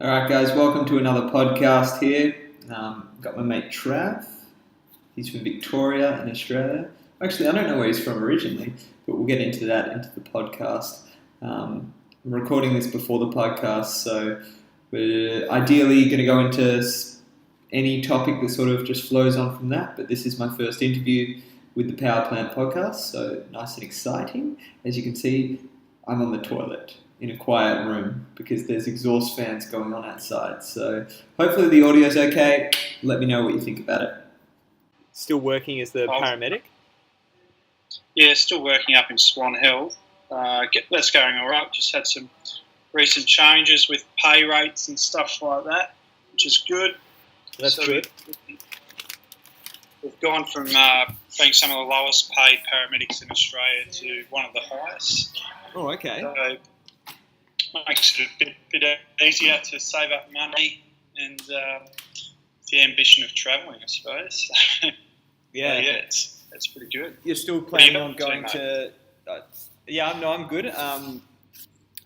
All right, guys, welcome to another podcast here. Got my mate Trav. He's from Victoria in Australia. Actually, I don't know where he's from originally, but we'll get into that into the podcast. I'm recording this before the podcast, so we're ideally going to go into any topic that sort of just flows on from that, but this is my first interview with the Powerplant podcast, so nice and exciting. As you can see, I'm on the toilet in a quiet room because there's exhaust fans going on outside. So hopefully the audio's okay. Let me know what you think about it. Still working as the paramedic? Yeah, still working up in Swan Hill. That's going all right. Just had some recent changes with pay rates and stuff like that, which is good. That's good. We've gone from being some of the lowest paid paramedics in Australia to one of the highest. Oh, okay. So makes it a bit easier to save up money and the ambition of travelling, I suppose. Yeah, it's pretty good. You're still planning on going to? I'm good.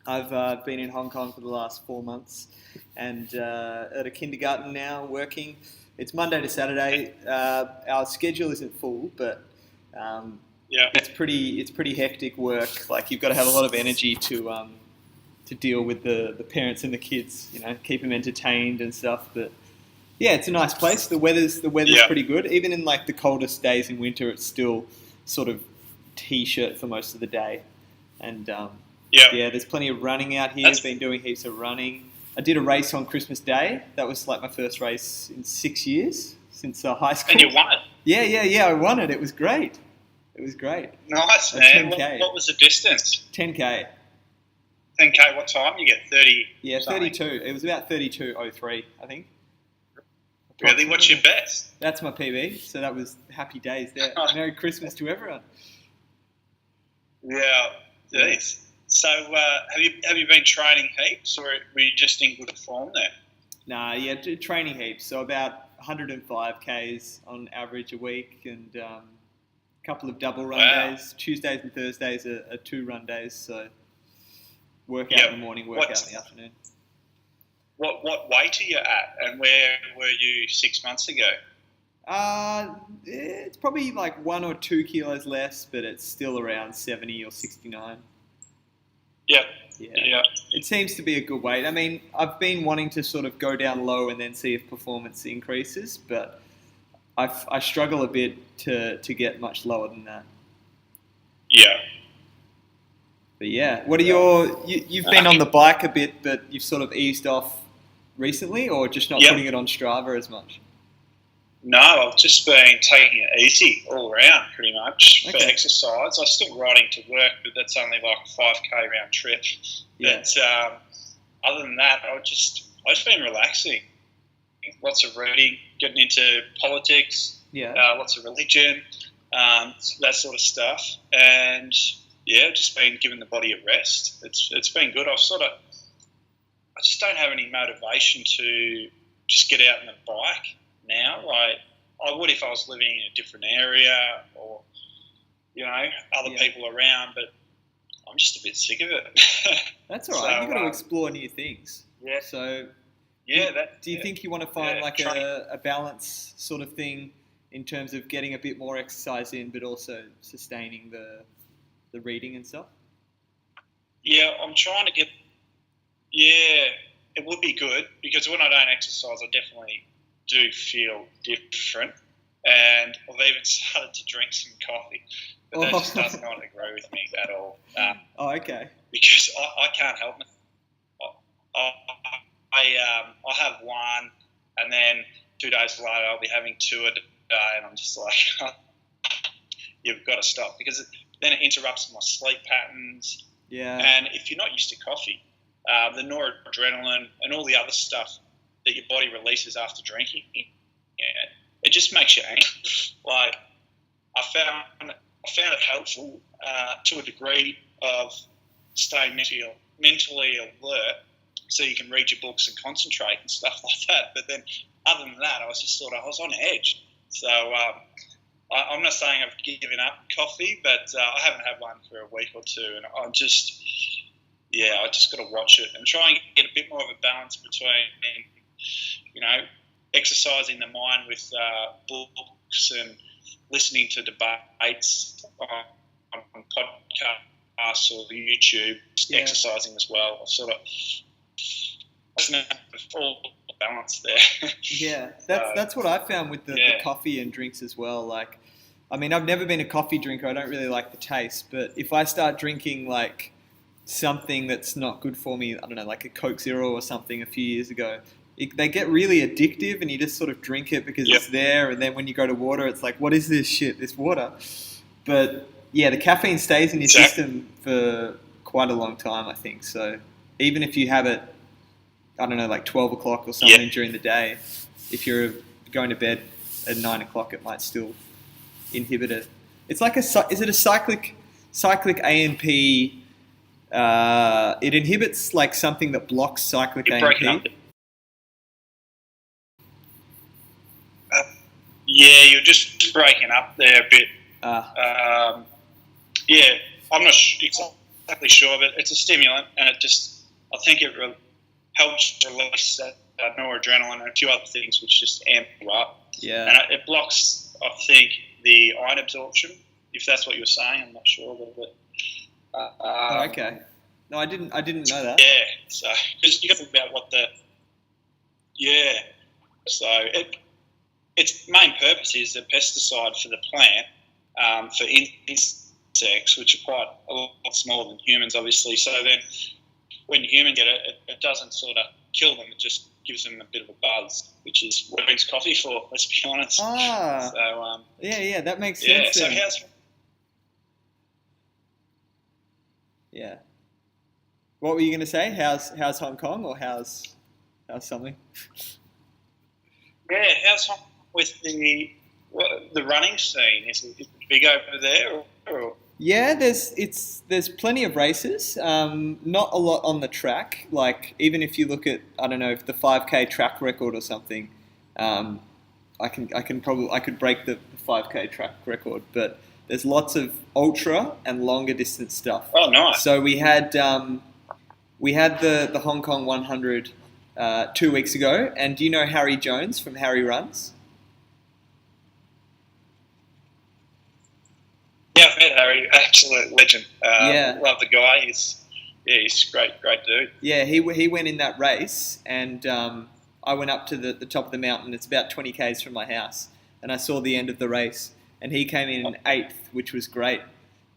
I've been in Hong Kong for the last 4 months, and at a kindergarten now working. It's Monday to Saturday. Our schedule isn't full, but it's pretty hectic work. Like you've got to have a lot of energy to deal with the parents and the kids, keep them entertained and stuff. But yeah, it's a nice place. The weather's pretty good. Even in like the coldest days in winter, it's still sort of t-shirt for most of the day. And there's plenty of running out here. I've been doing heaps of running. I did a race on Christmas Day. That was like my first race in 6 years since high school. And you won it? Yeah, I won it. It was great. Nice, man. What was the distance? 10K. 10K, what time? You get 30? Yeah, 32. It was about 32:03, I think. Really? What's your best? That's my PB, so that was happy days there. Merry Christmas to everyone. Yeah, geez. So have you been training heaps, or were you just in good form there? Nah, training heaps. So about 105 Ks on average a week, and a couple of double run days. Tuesdays and Thursdays are 2 run days, so workout in the morning, workout in the afternoon. What weight are you at, and where were you 6 months ago? It's probably like 1 or 2 kilos less, but it's still around 70 or 69. Yeah. It seems to be a good weight. I mean, I've been wanting to sort of go down low and then see if performance increases, but I struggle a bit to get much lower than that. Yeah. But yeah, what are you've been on the bike a bit, but you've sort of eased off recently, or just not putting it on Strava as much? No, I've just been taking it easy all around, pretty much, for exercise. I'm still riding to work, but that's only like a 5K round trip. Yeah. But other than that, I've just been relaxing. Lots of reading, getting into politics, lots of religion, that sort of stuff. And just been giving the body a rest. It's been good. I just don't have any motivation to just get out on the bike now. Like I would if I was living in a different area or other people around, but I'm just a bit sick of it. That's all right. You've got to explore new things. Yeah. So do you think you want to find a balance sort of thing in terms of getting a bit more exercise in, but also sustaining the reading and stuff? Yeah, I'm trying to get. Yeah, it would be good because when I don't exercise, I definitely do feel different, and I've even started to drink some coffee, but that just does not agree with me at all. Okay. Because I can't help it. I have one, and then 2 days later I'll be having 2 a day, and I'm just like, you've got to stop because then it interrupts my sleep patterns. Yeah. And if you're not used to coffee, the noradrenaline and all the other stuff that your body releases after drinking, it just makes you angry. Like I found it helpful to a degree of staying mentally alert, so you can read your books and concentrate and stuff like that. But then, other than that, I was on edge. So I'm not saying I've given up coffee, but I haven't had one for a week or two, and I'm just I just got to watch it and try and get a bit more of a balance between, exercising the mind with books and listening to debates on podcasts or YouTube, exercising as well. I sort of full balance there. Yeah, that's what I found with the coffee and drinks as well. Like, I mean, I've never been a coffee drinker. I don't really like the taste, but if I start drinking like something that's not good for me, I don't know, like a Coke Zero or something a few years ago, they get really addictive and you just sort of drink it because it's there, and then when you go to water, it's like, what is this shit, this water? But yeah, the caffeine stays in your system for quite a long time, I think. So even if you have it, I don't know, like 12 o'clock or something during the day, if you're going to bed at 9 o'clock, it might still inhibit it. It's like is it a cyclic AMP? It inhibits like something that blocks cyclic AMP. You're just breaking up there a bit. I'm not exactly sure, but it's a stimulant, and I think it helps release that noradrenaline and a few other things which just amp you up. Yeah. And it blocks, I think, the iron absorption, if that's what you're saying. I'm not sure, but okay. No, I didn't know that. Yeah. So because you got to think about what So its main purpose is a pesticide for the plant, for insects, which are quite a lot smaller than humans, obviously. So then, when humans get it, it doesn't sort of kill them; it just gives them a bit of a buzz, which is what it drinks coffee for. Let's be honest. So that makes sense. So what were you going to say? How's Hong Kong, or how's something? Yeah, how's Hong Kong with the running scene? Is it big over there? Or? Yeah, there's plenty of races. Not a lot on the track. Like, even if you look at, I don't know, if the 5K track record or something, I could break the 5K track record. But there's lots of ultra and longer distance stuff. Oh, nice. So we had the Hong Kong 100 2 weeks ago, and do you know Harry Jones from Harry Runs? Yeah, I've met Harry, absolute legend. Love the guy. He's great dude. Yeah, he went in that race, and I went up to the top of the mountain. It's about 20 k's from my house, and I saw the end of the race, and he came in 8th, which was great.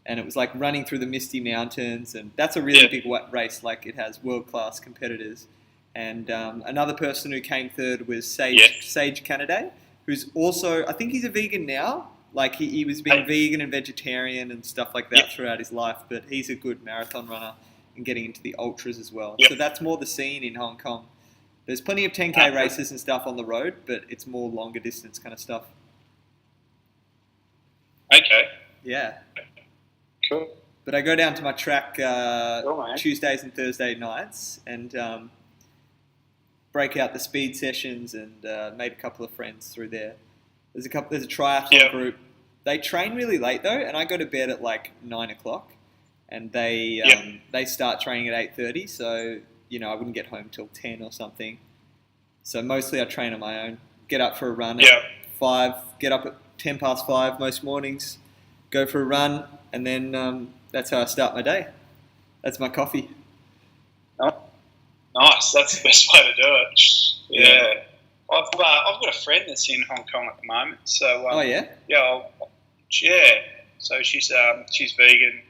And it was like running through the misty mountains, and that's a really big race. Like, it has world-class competitors. And another person who came 3rd was Sage Canaday, who's also, I think he's a vegan now. Like, he was being vegan and vegetarian and stuff like that throughout his life, but he's a good marathon runner and getting into the ultras as well. So that's more the scene in Hong Kong. There's plenty of 10K races and stuff on the road, but it's more longer distance kind of stuff. Okay. Yeah. Cool. But I go down to my track Tuesdays and Thursday nights and break out the speed sessions, and made a couple of friends through there. There's a triathlon group. They train really late though, and I go to bed at like 9 o'clock, and they start training at 8:30. So I wouldn't get home till 10 or something. So mostly I train on my own. Get up for a run at 5. Get up at 5:10 most mornings. Go for a run, and then that's how I start my day. That's my coffee. Oh, nice. That's the best way to do it. Yeah. I've got a friend that's in Hong Kong at the moment. So So she's vegan.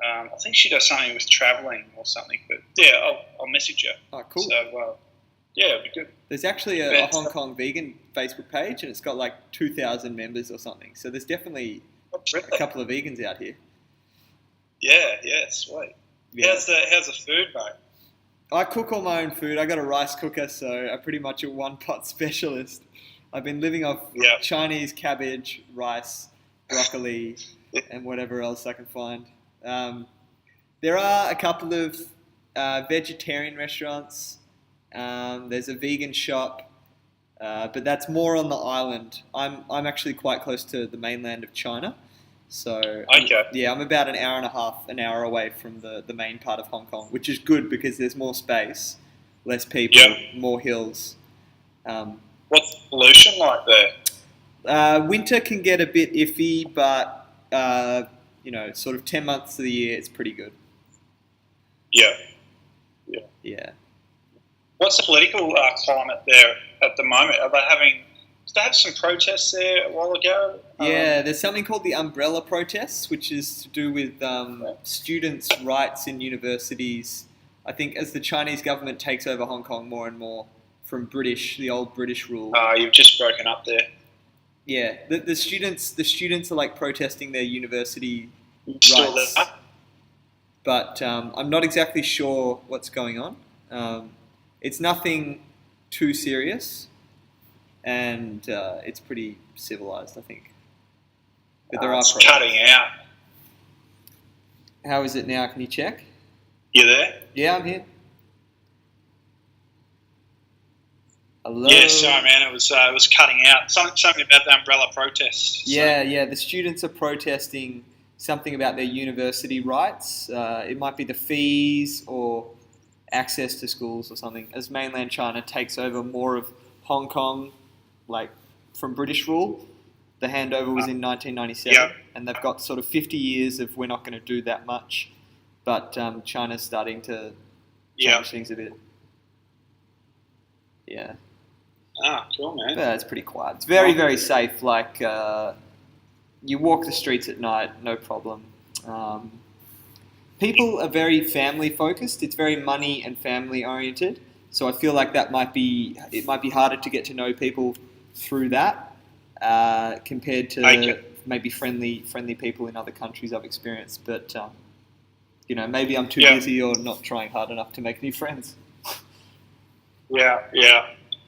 I think she does something with travelling or something. But I'll message her. Oh, cool. So it'll be good. There's actually a Hong Kong vegan Facebook page, and it's got like 2,000 members or something. So there's definitely a couple of vegans out here. Yeah, sweet. Yeah. How's the food, mate? I cook all my own food. I got a rice cooker, so I'm pretty much a one-pot specialist. I've been living off Chinese cabbage, rice, broccoli, and whatever else I can find. There are a couple of vegetarian restaurants. There's a vegan shop, but that's more on the island. I'm actually quite close to the mainland of China, So okay. I'm about an hour away from the main part of Hong Kong, which is good because there's more space, less people, more hills. What's the pollution like there? Winter can get a bit iffy, but sort of 10 months of the year, it's pretty good. Yeah. What's the political climate there at the moment? Did they have some protests there a while ago? Yeah, there's something called the umbrella protests, which is to do with students' rights in universities. I think as the Chinese government takes over Hong Kong more and more from the old British rule. You've just broken up there. Yeah, the students are like protesting their university Still rights. there? But I'm not exactly sure what's going on. It's nothing too serious, and it's pretty civilized, I think. But there are it's cutting out. How is it now? Can you check? You there? Yeah, I'm here. Hello? Yeah, sorry, man. It was cutting out. Something about the umbrella protests. Yeah. The students are protesting something about their university rights. It might be the fees or access to schools or something. As mainland China takes over more of Hong Kong, like from British rule, the handover was in 1997, and they've got sort of 50 years of we're not going to do that much, but China's starting to change things a bit. Yeah. Ah, cool, man. But it's pretty quiet. It's very, very safe. Like, you walk the streets at night, no problem. People are very family focused. It's very money and family oriented. So I feel like it might be harder to get to know people through that compared to maybe friendly people in other countries I've experienced. But maybe I'm too busy or not trying hard enough to make new friends. Yeah.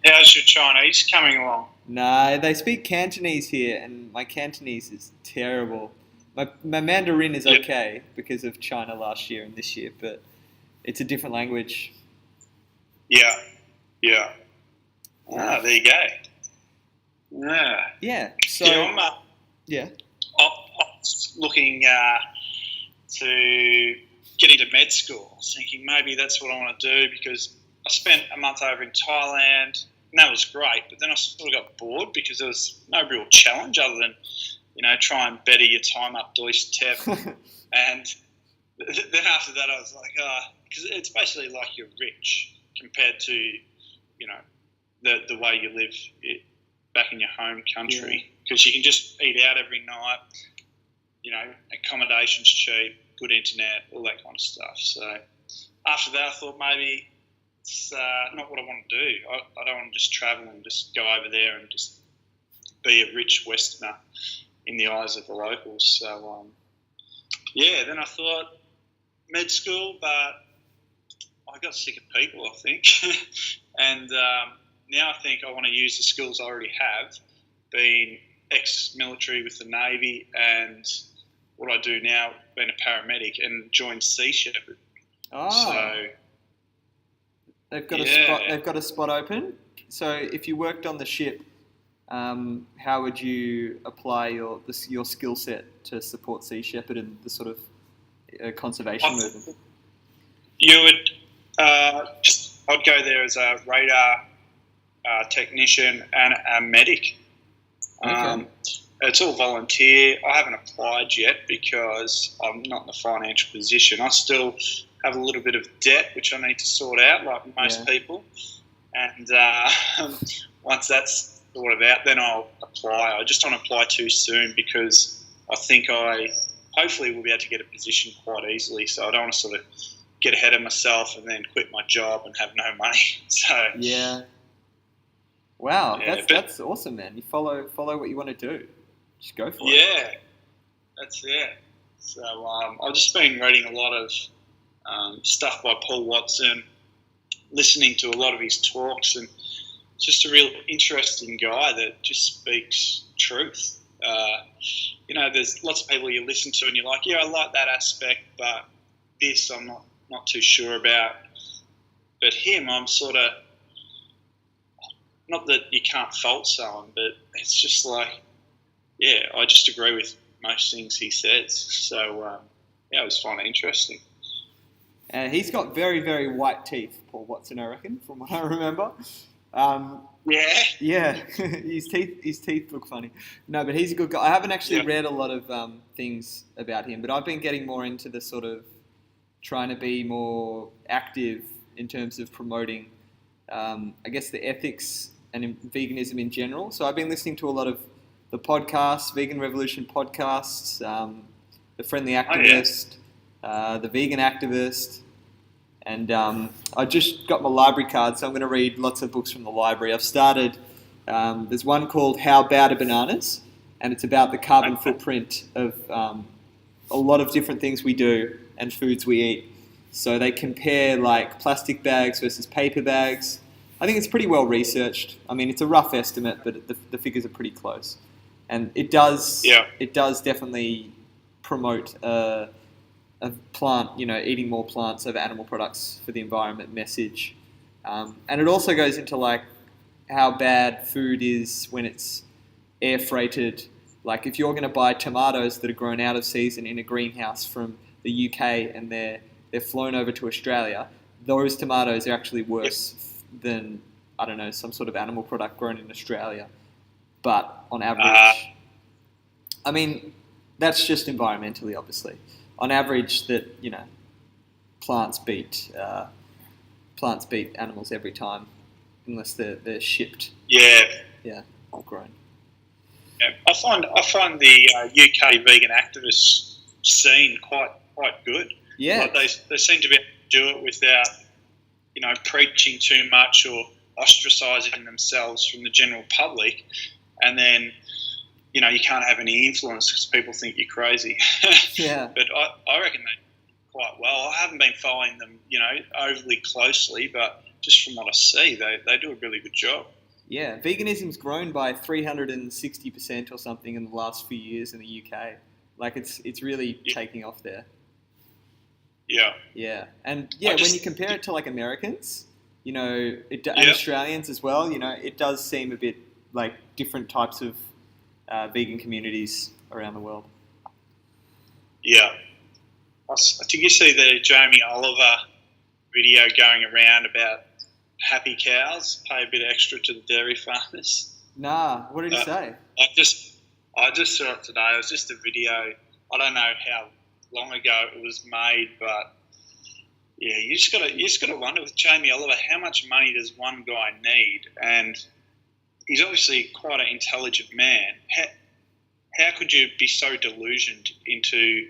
How's your Chinese coming along? No, they speak Cantonese here, and my Cantonese is terrible. My Mandarin is okay because of China last year and this year, but it's a different language. Yeah. Ah, there you go. Yeah. So I'm looking to get into med school. I was thinking maybe that's what I want to do because I spent a month over in Thailand. And that was great, but then I sort of got bored because there was no real challenge other than, try and better your time up to least TEP. And then after that, I was like, because it's basically like you're rich compared to, the way you live back in your home country. Because you can just eat out every night, accommodation's cheap, good internet, all that kind of stuff. So after that, I thought maybe it's not what I want to do. I don't want to just travel and just go over there and just be a rich Westerner in the eyes of the locals. So, then I thought med school, but I got sick of people, I think. And now I think I want to use the skills I already have, being ex-military with the Navy and what I do now, being a paramedic, and join Sea Shepherd. Oh. So they've got a spot open. So if you worked on the ship, how would you apply your skill set to support Sea Shepherd and the sort of conservation movement? You would I'd go there as a radar technician and a medic. Okay. It's all volunteer. I haven't applied yet because I'm not in a financial position. I still have a little bit of debt which I need to sort out, like most people. And once that's sorted out, then I'll apply. I just don't apply too soon because I think I hopefully will be able to get a position quite easily. So I don't want to sort of get ahead of myself and then quit my job and have no money. So wow, that's awesome, man. You follow what you want to do. Just go for it. Yeah, that's it. So I've just been reading a lot of stuff by Paul Watson, listening to a lot of his talks, and just a real interesting guy that just speaks truth. There's lots of people you listen to and you're like, yeah, I like that aspect, but this I'm not too sure about. But him, I'm sort of, not that you can't fault someone, but it's just like, I just agree with most things he says. So, it was kind of interesting. And he's got very, very white teeth, Paul Watson, I reckon, from what I remember. Yeah, his teeth look funny. No, but he's a good guy. I haven't actually read a lot of things about him, but I've been getting more into the sort of trying to be more active in terms of promoting, I guess, the ethics and veganism in general. So I've been listening to a lot of the podcasts, Vegan Revolution podcasts, The Friendly Activist, The Vegan Activist, and I just got my library card, so I'm going to read lots of books from the library. I've started, there's one called How Bad Are Bananas? And it's about the carbon footprint of a lot of different things we do and foods we eat. So they compare like plastic bags versus paper bags. I think it's pretty well researched. I mean, it's a rough estimate, but the figures are pretty close. And it does definitely promote a plant, eating more plants over animal products for the environment message. And it also goes into like how bad food is when it's air freighted. Like if you're going to buy tomatoes that are grown out of season in a greenhouse from the UK and they're flown over to Australia, those tomatoes are actually worse than, I don't know, some sort of animal product grown in Australia. But on average, I mean, that's just environmentally, obviously. On average, that plants beat animals every time, unless they're shipped. Yeah, or grown. Yeah, I find the UK vegan activist scene quite good. Yeah, like they seem to be able to do it without preaching too much or ostracising themselves from the general public, and then you can't have any influence because people think you're crazy. Yeah. But I reckon they do quite well. I haven't been following them, overly closely, but just from what I see, they do a really good job. Yeah, veganism's grown by 360% or something in the last few years in the UK. Like it's really taking off there. Yeah. Yeah, and when you compare it to like Americans, and Australians as well, it does seem a bit like different types of vegan communities around the world. Yeah. Did you see the Jamie Oliver video going around about happy cows pay a bit extra to the dairy farmers? Nah, what did he say? I just saw it today. It was just a video. I don't know how long ago it was made, but yeah, you just gotta wonder with Jamie Oliver, how much money does one guy need? And he's obviously quite an intelligent man. How could you be so delusioned into,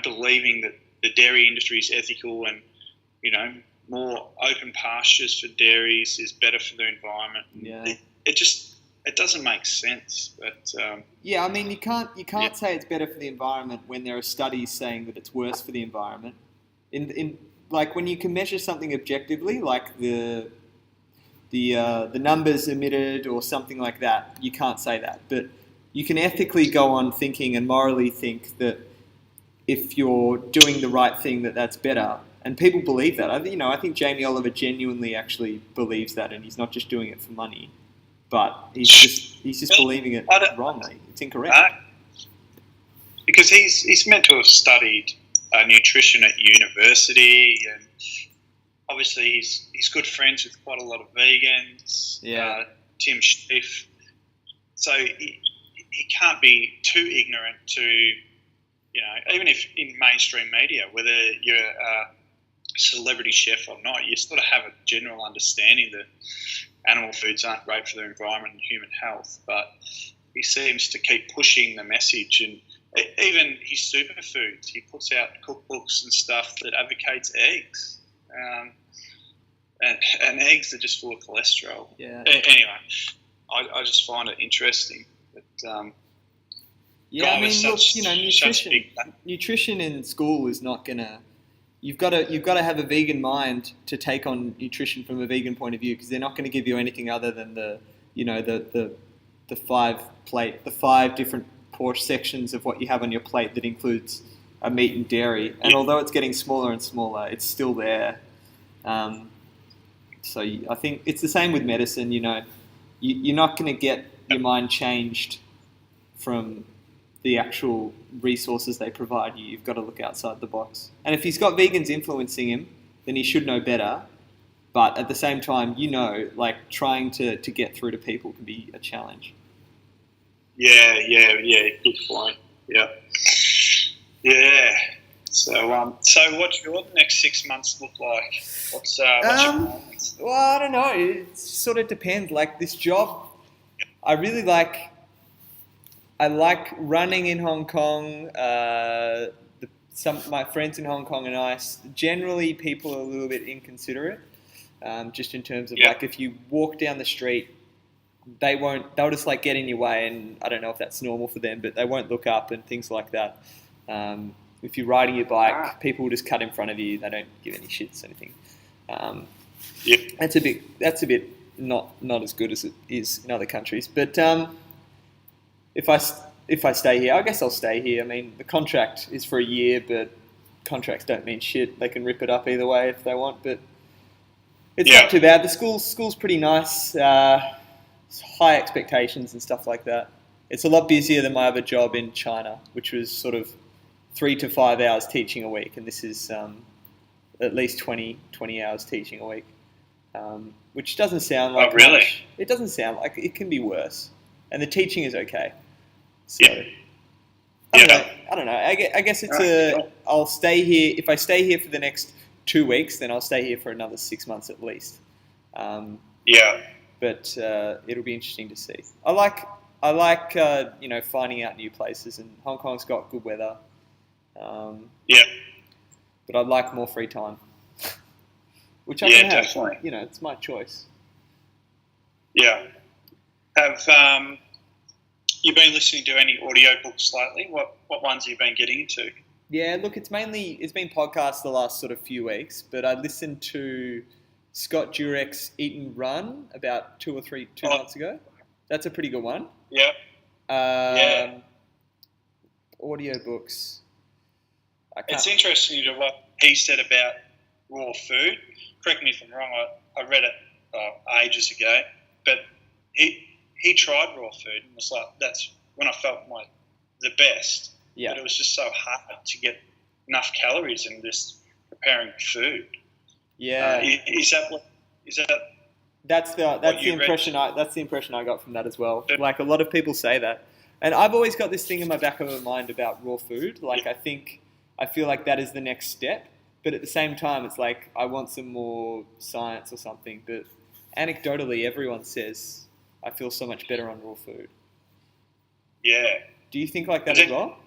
believing that the dairy industry is ethical and, more open pastures for dairies is better for the environment? Yeah. It doesn't make sense. But I mean, you can't say it's better for the environment when there are studies saying that it's worse for the environment. In like when you can measure something objectively, like the numbers emitted or something like that, you can't say that. But you can ethically go on thinking and morally think that if you're doing the right thing, that's better. And people believe that. I think Jamie Oliver genuinely actually believes that, and he's not just doing it for money. But he's just believing it wrongly. It's incorrect. Because he's meant to have studied nutrition at university, and obviously he's good friends with quite a lot of vegans. Yeah. Tim Schiff. So he can't be too ignorant to, even if in mainstream media, whether you're a celebrity chef or not, you sort of have a general understanding that animal foods aren't great for the environment and human health. But he seems to keep pushing the message, and even his superfoods, he puts out cookbooks and stuff that advocates eggs. And eggs are just full of cholesterol. Yeah. Anyway, I just find it interesting. But, nutrition in school is not gonna. You've got to have a vegan mind to take on nutrition from a vegan point of view, because they're not going to give you anything other than the five different portion sections of what you have on your plate that includes a meat and dairy. And although it's getting smaller and smaller, it's still there. So I think it's the same with medicine. You're not going to get your mind changed from the actual resources they provide you. You've got to look outside the box. And if he's got vegans influencing him, then he should know better. But at the same time, like trying to get through to people can be a challenge. Yeah. Good point. Yeah. So what's your next 6 months look like? What's your plans? Well, I don't know. It sort of depends. Like this job, I really like. I like running in Hong Kong. Some of my friends in Hong Kong are nice. Generally, people are a little bit inconsiderate, just in terms of like if you walk down the street, they'll just like get in your way, and I don't know if that's normal for them, but they won't look up and things like that. If you're riding your bike, people will just cut in front of you. They don't give any shits or anything. That's a bit not as good as it is in other countries. But if I stay here, I guess I'll stay here. I mean, the contract is for a year, but contracts don't mean shit. They can rip it up either way if they want, but it's not too bad. The school's pretty nice. High expectations and stuff like that. It's a lot busier than my other job in China, which was sort of 3 to 5 hours teaching a week, and this is at least 20 hours teaching a week, which doesn't sound like much. It doesn't sound like it can be worse, and the teaching is okay. So I don't know. I guess it's I'll stay here. If I stay here for the next 2 weeks, then I'll stay here for another 6 months at least. But it'll be interesting to see. I like finding out new places, and Hong Kong's got good weather. But I'd like more free time, which I can have. Definitely. It's my choice. Have you been listening to any audiobooks lately? What ones have you been getting into? Yeah, look, it's been podcasts the last sort of few weeks, but I listened to Scott Jurek's Eat and Run about 2 months ago. That's a pretty good one. Audiobooks. It's interesting to what he said about raw food. Correct me if I'm wrong. I read it ages ago, but he tried raw food and was like, that's when I felt the best. Yeah. But it was just so hard to get enough calories in just preparing food. Yeah. Is that? That's the impression I got from that as well. Like a lot of people say that, and I've always got this thing in my back of my mind about raw food. Like I feel like that is the next step, but at the same time, it's like I want some more science or something. But anecdotally, everyone says I feel so much better on raw food. Yeah. Do you think like that as well?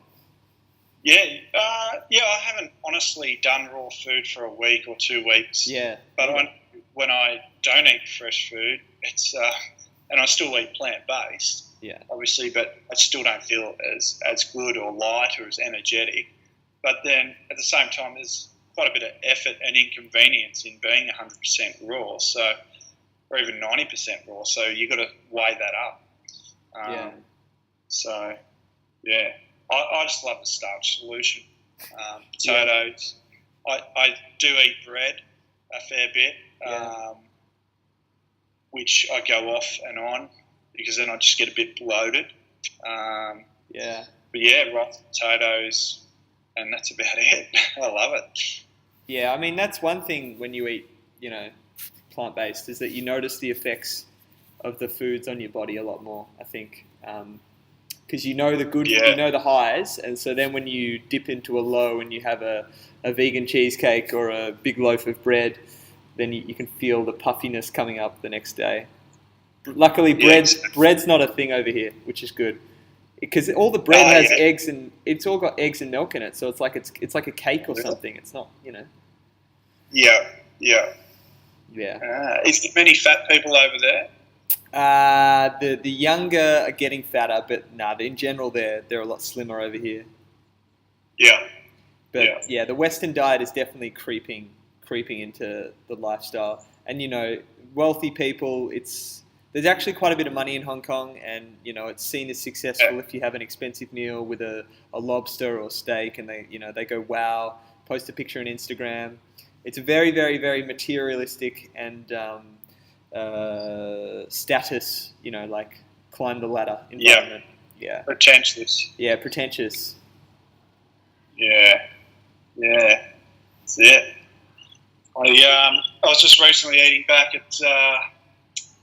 Yeah. I haven't honestly done raw food for a week or 2 weeks. Yeah. But when I don't eat fresh food, it's and I still eat plant-based. Yeah. Obviously, but I still don't feel as good or light or as energetic. But then at the same time, there's quite a bit of effort and inconvenience in being 100% raw, or even 90% raw. So you've got to weigh that up. So, yeah, I just love the starch solution. Potatoes. I do eat bread a fair bit, which I go off and on because then I just get a bit bloated. But rice, potatoes, and that's about it. I love it. Yeah, I mean, that's one thing when you eat, plant-based, is that you notice the effects of the foods on your body a lot more, I think. Because you know the good, you know the highs, and so then when you dip into a low and you have a vegan cheesecake or a big loaf of bread, then you can feel the puffiness coming up the next day. Luckily, bread's not a thing over here, which is good. Because all the bread has eggs, and it's all got eggs and milk in it, so it's like a cake or something. It's not, Yeah. Is there many fat people over there? The younger are getting fatter, but in general they're a lot slimmer over here. Yeah. But the Western diet is definitely creeping into the lifestyle, and wealthy people. There's actually quite a bit of money in Hong Kong, and it's seen as successful if you have an expensive meal with a lobster or steak, and they go wow, post a picture on Instagram. It's a very, very, very materialistic and status, like climb the ladder environment. Yeah. Pretentious. Yeah, pretentious. Yeah. That's it. I was just recently eating back at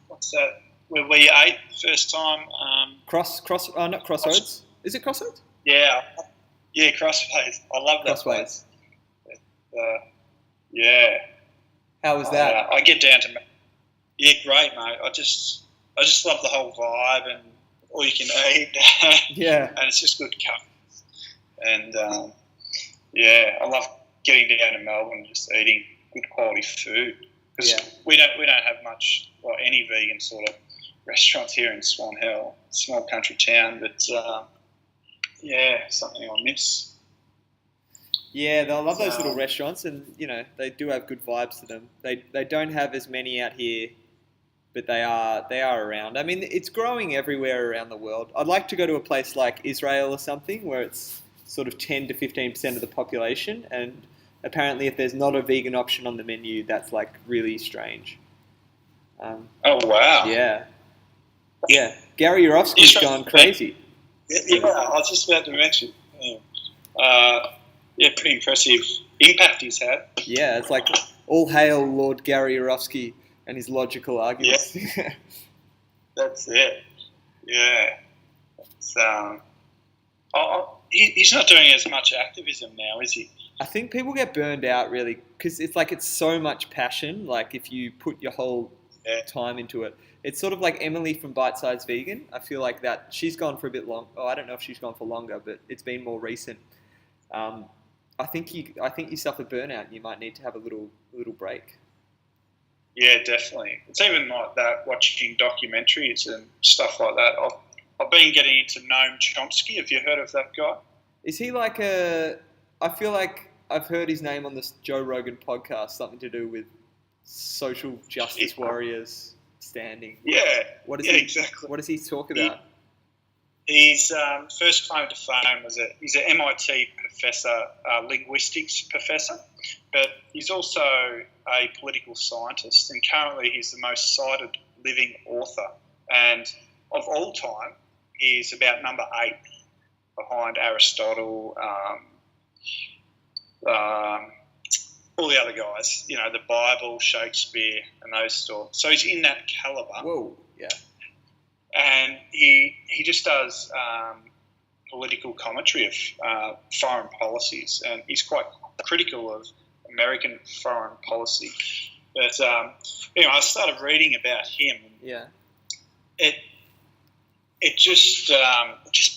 what's that? Where we ate first time. Not Crossroads. Is it Crossroads? Yeah, Crossways. I love that place. Yeah. How was that? I get down to great, mate. I just love the whole vibe and all you can eat. Yeah. And it's just good company. And I love getting down to Melbourne and just eating good quality food because we don't have much or any vegan sort of restaurants here in Swan Hill, small country town. But something I miss. Yeah, I love those little restaurants, and they do have good vibes to them. They don't have as many out here, but they are around. I mean, it's growing everywhere around the world. I'd like to go to a place like Israel or something where it's sort of 10 to 15% of the population, and apparently if there's not a vegan option on the menu, that's like really strange. Oh wow! Yeah. Gary Yourofsky's gone crazy. Yeah, I was just about to mention. Pretty impressive impact he's had. Yeah, it's like all hail Lord Gary Yourofsky and his logical arguments. Yeah. That's it. Yeah. He's not doing as much activism now, is he? I think people get burned out really because it's so much passion. Like if you put your whole time into it, it's sort of like Emily from Bite Size Vegan. I feel like that she's gone for a bit long. Oh, I don't know if she's gone for longer, but it's been more recent. I think you suffer burnout and you might need to have a little break. Yeah, definitely. It's even like that, watching documentaries and stuff like that. I've been getting into Noam Chomsky. Have you heard of that guy? Is he like I feel like I've heard his name on this Joe Rogan podcast, something to do with social justice warriors standing. Yeah. Exactly. What does he talk about? His first claim to fame was he's an MIT professor, linguistics professor, but he's also a political scientist, and currently he's the most cited living author. And of all time, he's about number 8 behind Aristotle, all the other guys, the Bible, Shakespeare, and those sorts. So he's in that caliber. Whoa, yeah. And he just does political commentary of foreign policies, and he's quite critical of American foreign policy. But I started reading about him. Yeah. It just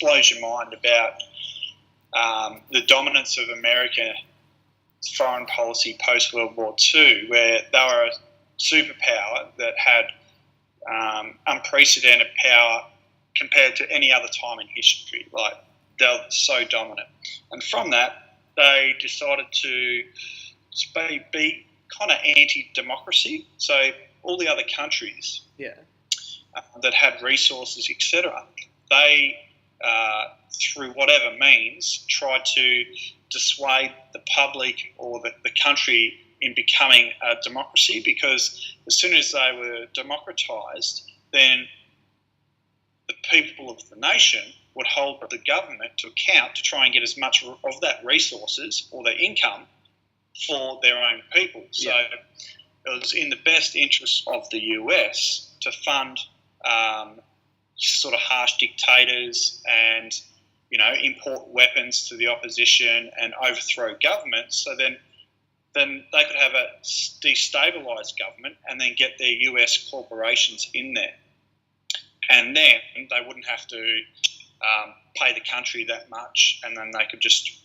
blows your mind about the dominance of American foreign policy post World War II, where they were a superpower that had unprecedented power compared to any other time in history. Like, they're so dominant. And from that, they decided to be kind of anti-democracy. So all the other countries that had resources, etc., they, through whatever means, tried to dissuade the public or the country in becoming a democracy, because as soon as they were democratized, then the people of the nation would hold the government to account to try and get as much of that resources or their income for their own people. So it was in the best interest of the US to fund sort of harsh dictators and, import weapons to the opposition and overthrow governments. So then they could have a destabilised government and then get their US corporations in there. And then they wouldn't have to pay the country that much, and then they could just,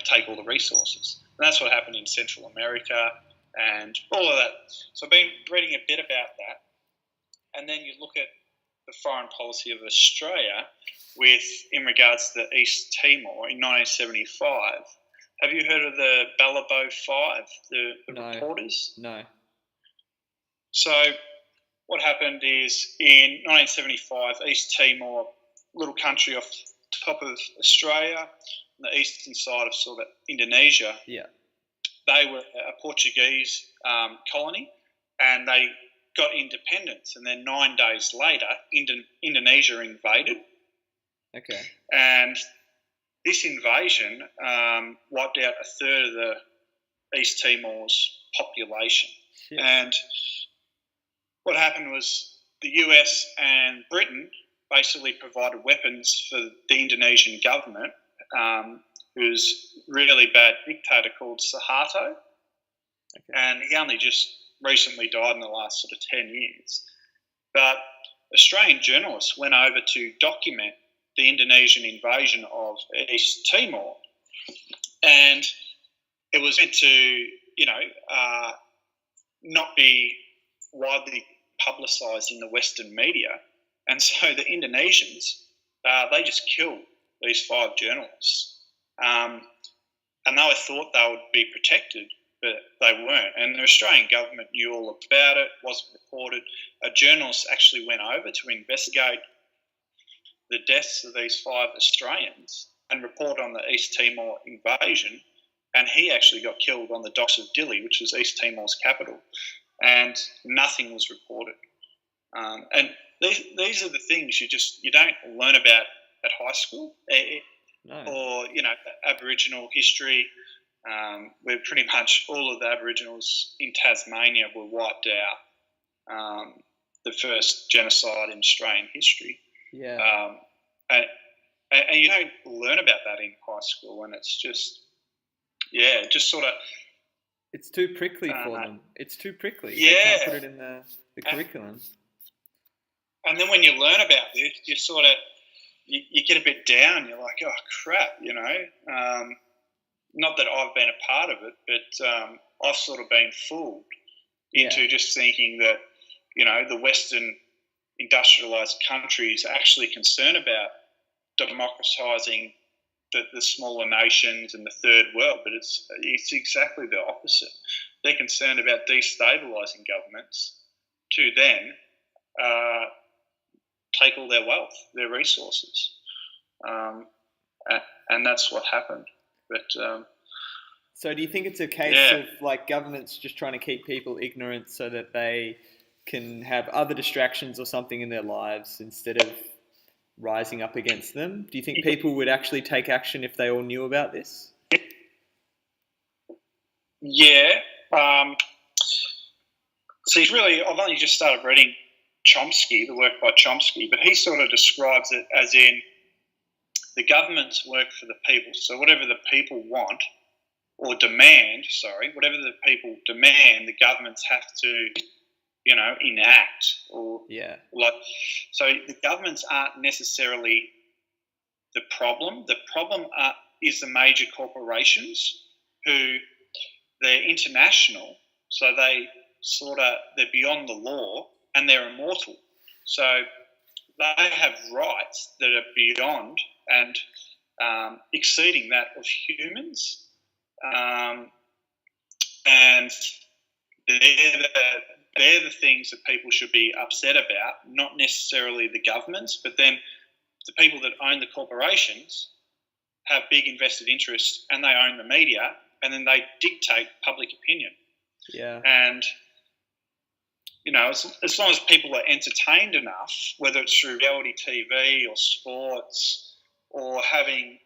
take all the resources. And that's what happened in Central America and all of that. So I've been reading a bit about that. And then you look at the foreign policy of Australia in regards to East Timor in 1975. Have you heard of the Balibo Five, the reporters? No. So what happened is in 1975, East Timor, little country off the top of Australia, on the eastern side of sort of Indonesia, they were a Portuguese colony, and they got independence. And then 9 days later, Indonesia invaded, Okay. And this invasion wiped out a third of the East Timor's population. Shit. And what happened was the US and Britain basically provided weapons for the Indonesian government, who's a really bad dictator called Suharto. Okay. And he only just recently died in the last sort of 10 years. But Australian journalists went over to document the Indonesian invasion of East Timor, and it was meant to, not be widely publicised in the Western media. And so the Indonesians, they just killed these 5 journalists. And they thought they would be protected, but they weren't. And the Australian government knew all about it, wasn't reported. A journalist actually went over to investigate the deaths of these 5 Australians and report on the East Timor invasion. And he actually got killed on the docks of Dili, which was East Timor's capital. And nothing was reported. And these are the things you don't learn about at high school, No. or Aboriginal history, where pretty much all of the Aboriginals in Tasmania were wiped out. The first genocide in Australian history. Yeah. And you don't learn about that in high school, and it's just sort of. It's too prickly for them. It's too prickly. Yeah. They can't put it in the curriculum. And then when you learn about this, you sort of you get a bit down. You're like, oh crap, Not that I've been a part of it, but I've sort of been fooled into just thinking that the Western industrialised countries are actually concerned about democratising the smaller nations and the third world, but it's exactly the opposite. They're concerned about destabilising governments to then take all their wealth, their resources, and that's what happened. But so do you think it's a case of like governments just trying to keep people ignorant so that they can have other distractions or something in their lives instead of rising up against them? Do you think people would actually take action if they all knew about this? Yeah. So I've only just started reading Chomsky, the work by Chomsky, but he sort of describes it as in the governments work for the people. So whatever the people want or demand, whatever the people demand, the governments have to enact so the governments aren't necessarily the problem. The problem is the major corporations who they're international, so they're beyond the law and they're immortal. So they have rights that are beyond and exceeding that of humans, and they're the things that people should be upset about, not necessarily the governments, but then the people that own the corporations have big invested interests and they own the media, and then they dictate public opinion. Yeah. And, as long as people are entertained enough, whether it's through reality TV or sports or having,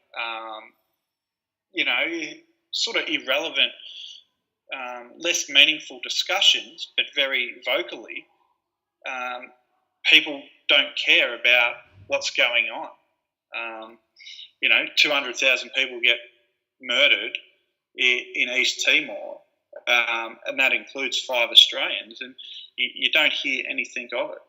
sort of irrelevant, less meaningful discussions, but very vocally, people don't care about what's going on. 200,000 people get murdered in East Timor, and that includes 5 Australians, and you don't hear anything of it.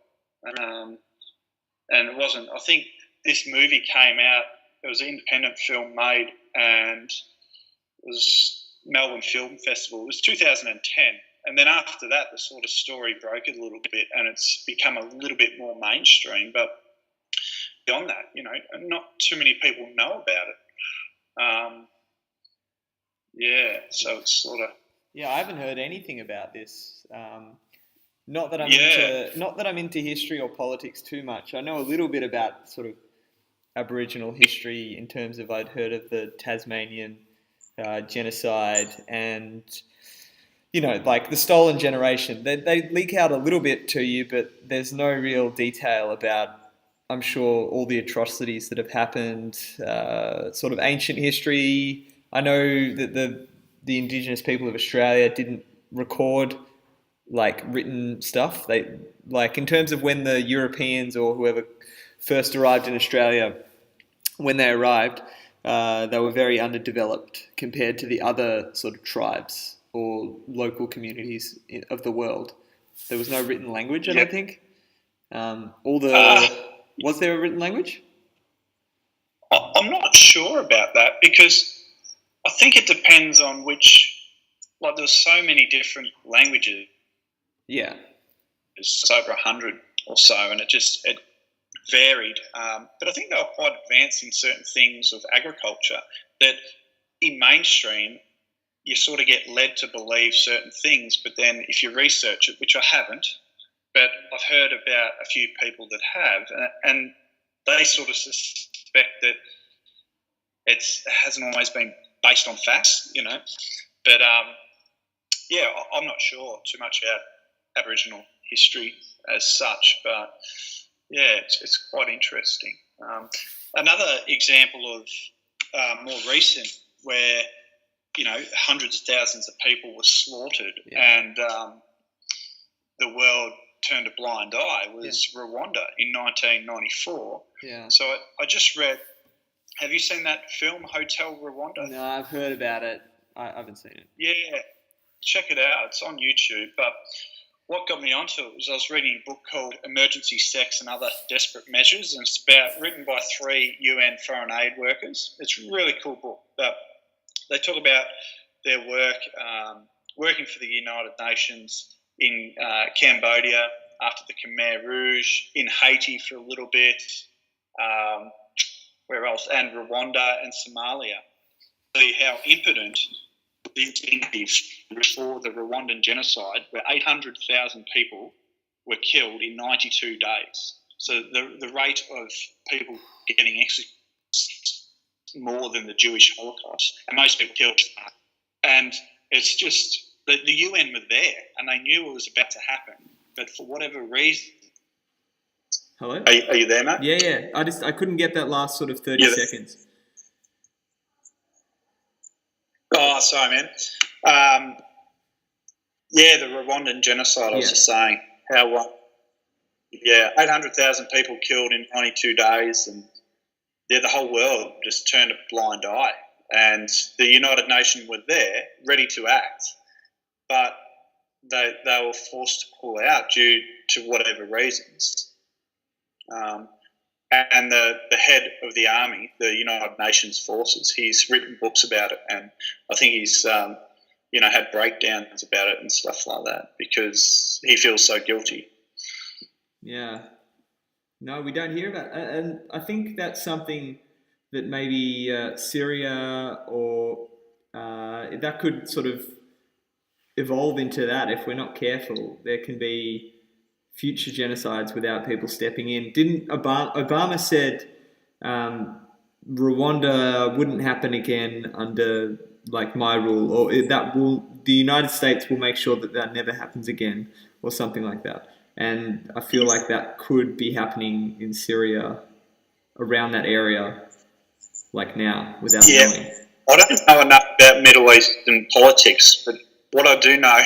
And it wasn't, I think this movie came out, it was an independent film made, and it was Melbourne Film Festival. It was 2010. And then after that, the sort of story broke a little bit and it's become a little bit more mainstream. But beyond that, not too many people know about it. So it's sort of... Yeah, I haven't heard anything about this. Not that I'm into history or politics too much. I know a little bit about sort of Aboriginal history in terms of I'd heard of the Tasmanian genocide and, like the stolen generation. They leak out a little bit to you, but there's no real detail about I'm sure all the atrocities that have happened, sort of ancient history. I know that the Indigenous people of Australia didn't record like written stuff. They like in terms of when the Europeans or whoever first arrived in Australia, when they arrived, they were very underdeveloped compared to the other sort of tribes or local communities of the world. There was no written language, I don't think. Was there a written language? I'm not sure about that because I think it depends on which. Like, there's so many different languages. Yeah, there's over 100 or so, and it varied. But I think they were quite advanced in certain things of agriculture. That in mainstream, you sort of get led to believe certain things, but then if you research it, which I haven't, but I've heard about a few people that have, and they sort of suspect that it hasn't always been based on facts, you know. But yeah, I'm not sure too much about Aboriginal history as such, but yeah, it's quite interesting. Another example of more recent where, you know, hundreds of thousands of people were slaughtered and the world turned a blind eye was Rwanda in 1994. Yeah. So I just read, have you seen that film, Hotel Rwanda? No, I've heard about it. I haven't seen it. Yeah, check it out. It's on YouTube. But what got me onto it was I was reading a book called Emergency Sex and Other Desperate Measures, and it's written by 3 UN foreign aid workers. It's a really cool book. But they talk about their work, working for the United Nations in Cambodia after the Khmer Rouge, in Haiti for a little bit, where else? And Rwanda and Somalia. See how impotent the incentive before the Rwandan genocide, where 800,000 people were killed in 92 days. So the rate of people getting executed more than the Jewish Holocaust, and most people killed. And it's just the UN were there, and they knew it was about to happen, but for whatever reason. Hello? Are you there, mate? Yeah. I couldn't get that last sort of 30 seconds. Oh, sorry, man. The Rwandan genocide, I was just saying how, 800,000 people killed in 92 days, and the whole world just turned a blind eye. And the United Nations were there, ready to act, but they were forced to pull out due to whatever reasons. And the head of the army, the United Nations forces, he's written books about it, and I think he's had breakdowns about it and stuff like that because he feels so guilty. Yeah. No, we don't hear about it. And I think that's something that maybe Syria or that could sort of evolve into that if we're not careful. There can be future genocides without people stepping in. Didn't Obama said Rwanda wouldn't happen again under like my rule, or the United States will make sure that never happens again, or something like that. And I feel like that could be happening in Syria, around that area, like now, without knowing. I don't know enough about Middle Eastern politics, but what I do know,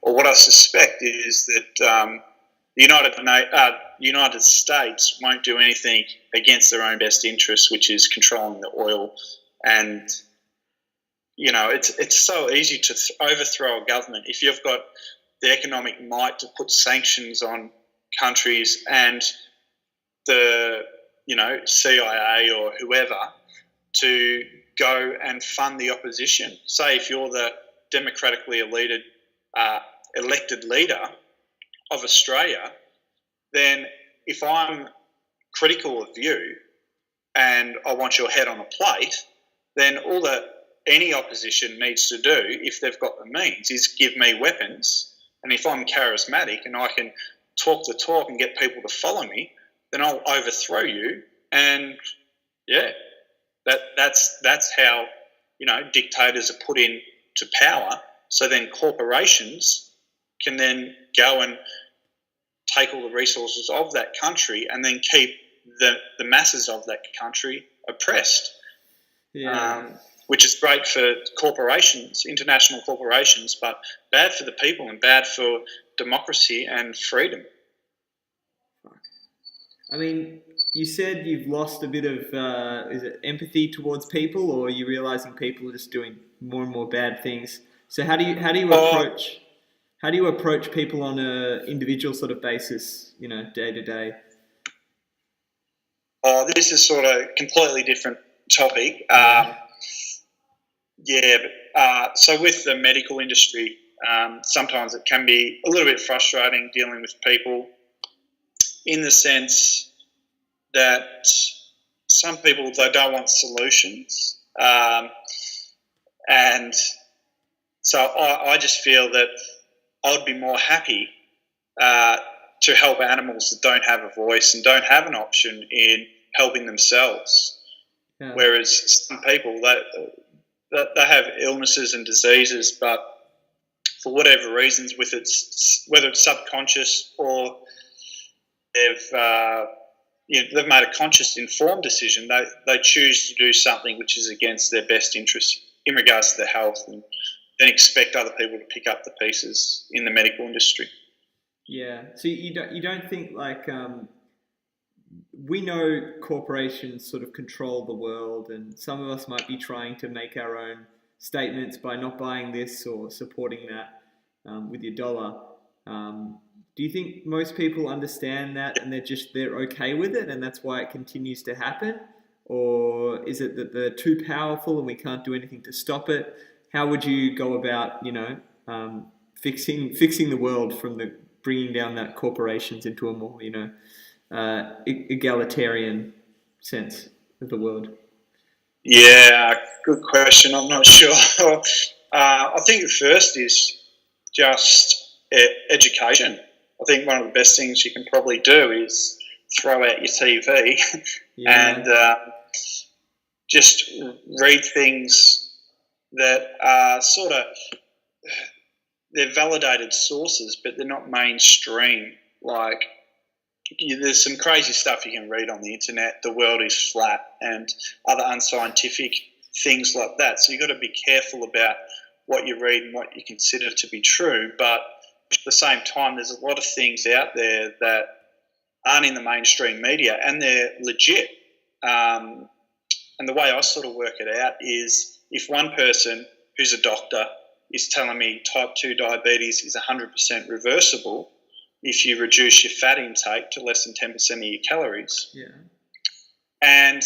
or what I suspect, is that the United States won't do anything against their own best interests, which is controlling the oil. And, you know, it's so easy to overthrow a government if you've got the economic might to put sanctions on countries and the, CIA or whoever to go and fund the opposition. Say if you're the democratically elected leader of Australia, then if I'm critical of you and I want your head on a plate, then all that any opposition needs to do, if they've got the means, is give me weapons. And if I'm charismatic and I can talk the talk and get people to follow me, then I'll overthrow you. And that's how dictators are put into power. So then corporations can then go and take all the resources of that country and then keep the masses of that country oppressed. Which is great for corporations, international corporations, but bad for the people and bad for democracy and freedom. I mean, you said you've lost a bit of is it empathy towards people, or are you realizing people are just doing more and more bad things? So how do you approach people on a individual sort of basis, day to day? This is sort of a completely different topic. So with the medical industry, sometimes it can be a little bit frustrating dealing with people, in the sense that some people, they don't want solutions. And so I just feel that I would be more happy to help animals that don't have a voice and don't have an option in helping themselves. Yeah. Whereas some people, they have illnesses and diseases, but for whatever reasons, whether it's subconscious or they've made a conscious, informed decision, they choose to do something which is against their best interest in regards to their health, and then expect other people to pick up the pieces in the medical industry. Yeah. So you don't think we know corporations sort of control the world, and some of us might be trying to make our own statements by not buying this or supporting that with your dollar. Do you think most people understand that and they're okay with it, and that's why it continues to happen? Or is it that they're too powerful and we can't do anything to stop it? How would you go about, fixing the world from bringing down that corporations into a more, egalitarian sense of the world? Yeah, good question. I'm not sure. I think the first is just education. I think one of the best things you can probably do is throw out your TV and just read things that are sort of, they're validated sources, but they're not mainstream. Like, there's some crazy stuff you can read on the internet. The world is flat and other unscientific things like that. So you've got to be careful about what you read and what you consider to be true. But at the same time, there's a lot of things out there that aren't in the mainstream media, and they're legit. And the way I sort of work it out is, if one person who's a doctor is telling me type 2 diabetes is 100% reversible if you reduce your fat intake to less than 10% of your calories. Yeah. And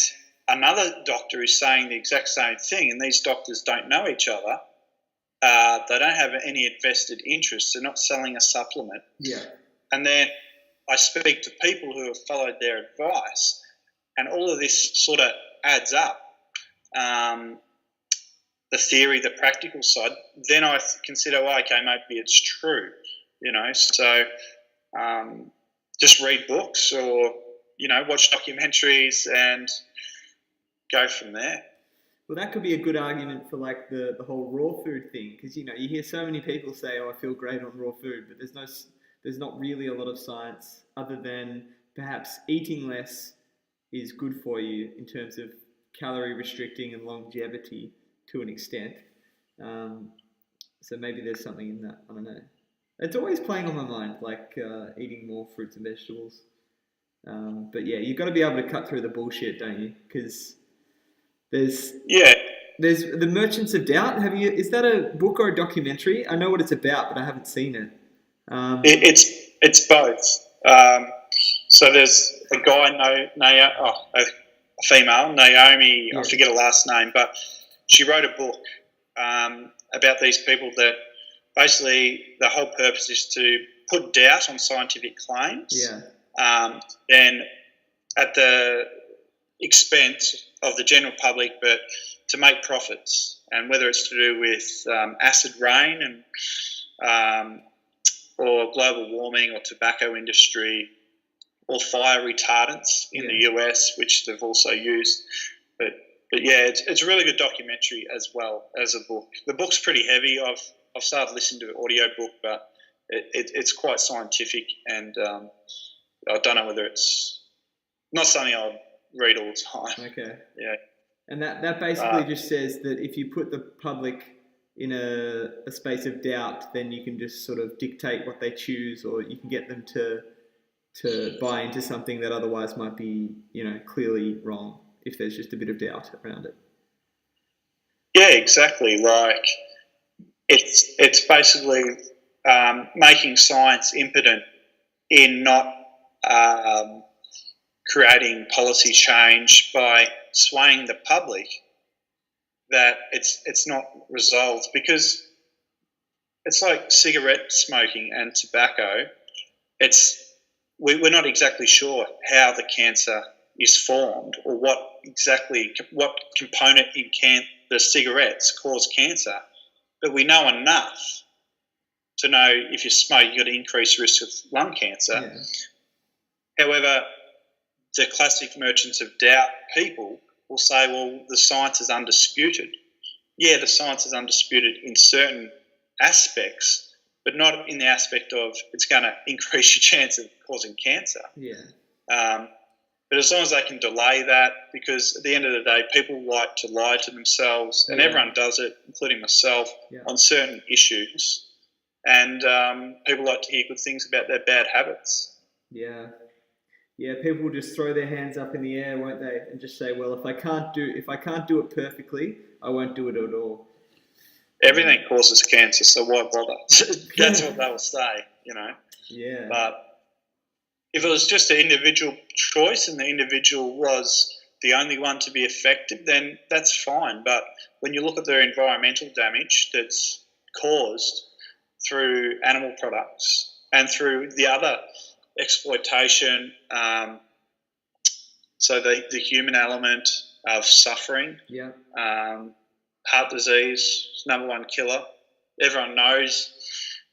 another doctor is saying the exact same thing, and these doctors don't know each other. They don't have any invested interest. They're not selling a supplement. Yeah. And then I speak to people who have followed their advice, and all of this sort of adds up. The theory, the practical side, then I consider, well, okay, maybe it's true, So just read books or, watch documentaries and go from there. Well, that could be a good argument for like the whole raw food thing, because you hear so many people say, "Oh, I feel great on raw food," but there's not really a lot of science other than perhaps eating less is good for you in terms of calorie restricting and longevity to an extent. So maybe there's something in that. I don't know. It's always playing on my mind, like eating more fruits and vegetables. But yeah, you've got to be able to cut through the bullshit, don't you? Because there's the Merchants of Doubt. Is that a book or a documentary? I know what it's about, but I haven't seen it. It's both. So there's a guy, a female, Naomi. I forget her last name, but she wrote a book about these people that basically the whole purpose is to put doubt on scientific claims. Yeah. Then at the expense of the general public, but to make profits, and whether it's to do with acid rain and or global warming or tobacco industry or fire retardants in the US, which they've also used. But yeah, it's a really good documentary as well as a book. The book's pretty heavy. I've started listening to an audiobook, but it's quite scientific, and I don't know whether it's not something I'll read all the time. Okay. Yeah. And that basically just says that if you put the public in a space of doubt, then you can just sort of dictate what they choose, or you can get them to buy into something that otherwise might be, clearly wrong if there's just a bit of doubt around it. Yeah, exactly. Like it's basically making science impotent in not creating policy change by swaying the public that it's not resolved, because it's like cigarette smoking and tobacco. We're not exactly sure how the cancer is formed or what component in the cigarettes cause cancer, but we know enough to know if you smoke, you've got an increased risk of lung cancer. Yeah. However, the classic merchants of doubt people will say, well, the science is undisputed. Yeah, the science is undisputed in certain aspects, but not in the aspect of it's going to increase your chance of causing cancer. Yeah. But as long as they can delay that, because at the end of the day, people like to lie to themselves, and everyone does it, including myself, on certain issues. And people like to hear good things about their bad habits. Yeah. Yeah, people will just throw their hands up in the air, won't they? And just say, well, if I can't do it perfectly, I won't do it at all. Everything causes cancer, so why bother? That's what they'll say, Yeah. But if it was just an individual choice and the individual was the only one to be affected, then that's fine. But when you look at the environmental damage that's caused through animal products and through the other exploitation, so the human element of suffering, heart disease is number one killer. Everyone knows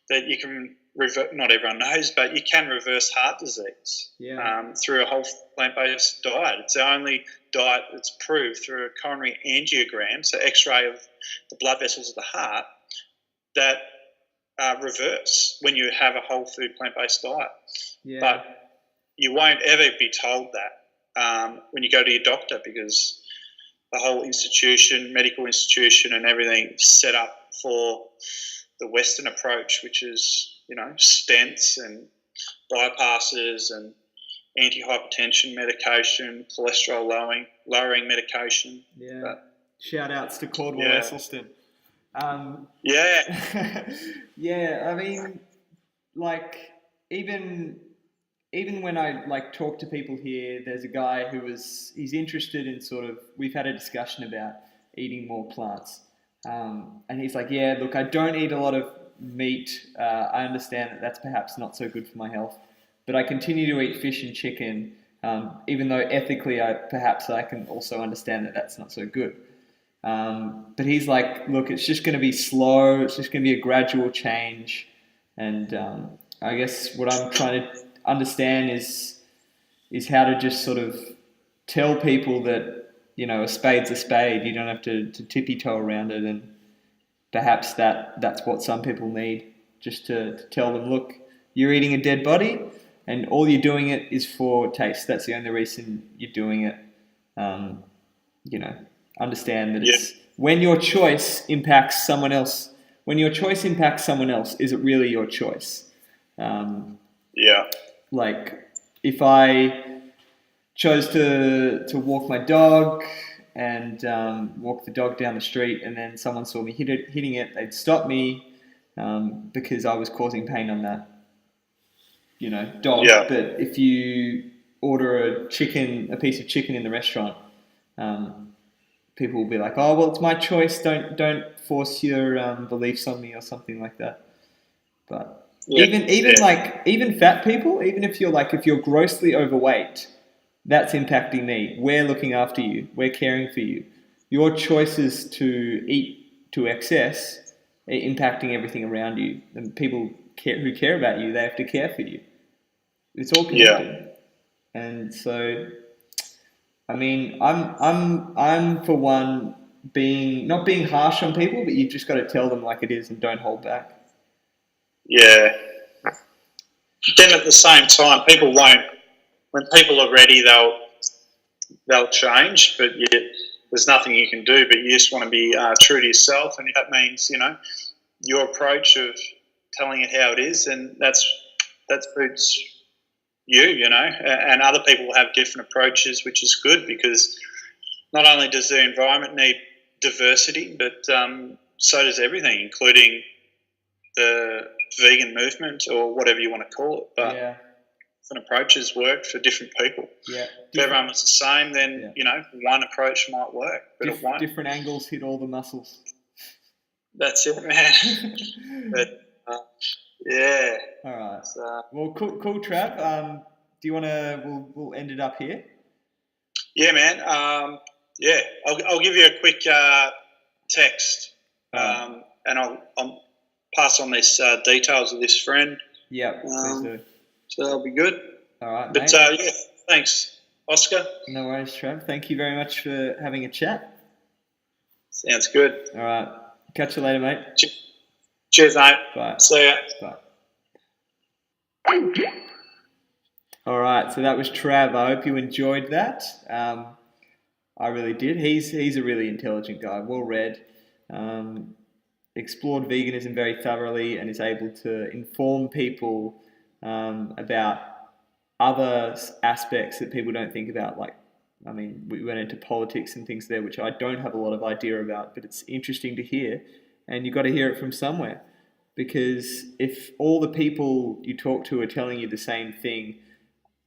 that you can not everyone knows, but you can reverse heart disease through a whole plant-based diet. It's the only diet that's proved through a coronary angiogram, so X-ray of the blood vessels of the heart, that reverse when you have a whole food plant-based diet. Yeah. But you won't ever be told that when you go to your doctor, because the whole institution, medical institution and everything is set up for the Western approach, which is, stents and bypasses and anti-hypertension medication, cholesterol lowering medication. Yeah. But, shout outs to Cordwell Esselstyn. Yeah, I mean, like, even when I talk to people here, there's a guy he's interested in we've had a discussion about eating more plants. And he's like, yeah, look, I don't eat a lot of meat. I understand that that's perhaps not so good for my health, but I continue to eat fish and chicken, even though ethically I can also understand that that's not so good. But he's like, look, it's just going to be slow. It's just going to be a gradual change. And I guess what I'm trying to understand is how to just sort of tell people that, a spade's a spade. You don't have to tippy-toe around it. And perhaps that's what some people need, just to tell them, look, you're eating a dead body and all you're doing it is for taste. That's the only reason you're doing it. Understand that it's when your choice impacts someone else. When your choice impacts someone else, is it really your choice? Like if I chose to walk my dog and walk the dog down the street, and then someone saw me hitting it, they'd stop me because I was causing pain on that, dog. Yeah. But if you order a piece of chicken in the restaurant, people will be like, oh, well, it's my choice. Don't force your beliefs on me or something like that. But even fat people, even if you're grossly overweight, that's impacting me. We're looking after you. We're caring for you. Your choices to eat to excess are impacting everything around you. And people who care about you, they have to care for you. It's all connected. Yeah. And so, I mean, I'm for one not being harsh on people, but you've just got to tell them like it is and don't hold back. Yeah. Then at the same time, people won't. When people are ready, they'll they'll change, but yet there's nothing you can do. But you just want to be true to yourself, and if that means your approach of telling it how it is, and that suits you, and other people will have different approaches, which is good, because not only does the environment need diversity, but so does everything, including the vegan movement or whatever you want to call it. But different approaches work for different people. Yeah. If everyone was the same, then one approach might work, but it won't. Different angles hit all the muscles. That's it, man. But yeah. All right. So, well, cool, Trav. Do you want to? We'll end it up here. Yeah, man. I'll give you a quick text, and I'll pass on these details of this friend. Yeah, please do. So that'll be good. All right, but thanks, Oscar. No worries, Trav. Thank you very much for having a chat. Sounds good. All right. Catch you later, mate. Cheers, mate. Bye. See ya. Bye. All right, so that was Trav. I hope you enjoyed that. I really did. He's a really intelligent guy, well read, explored veganism very thoroughly, and is able to inform people about other aspects that people don't think about. Like, I mean, we went into politics and things there, which I don't have a lot of idea about, but it's interesting to hear, and you've got to hear it from somewhere. Because if all the people you talk to are telling you the same thing,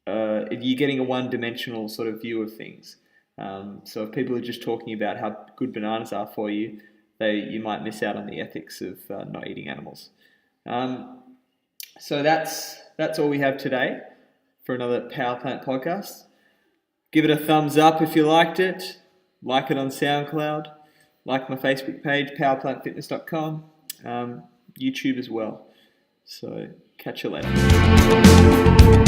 you're getting a one-dimensional sort of view of things. So if people are just talking about how good bananas are for you, you might miss out on the ethics of not eating animals. So that's all we have today for another Powerplant podcast. Give it a thumbs up if you liked it. Like it on SoundCloud. Like my Facebook page, powerplantfitness.com. YouTube as well. So catch you later.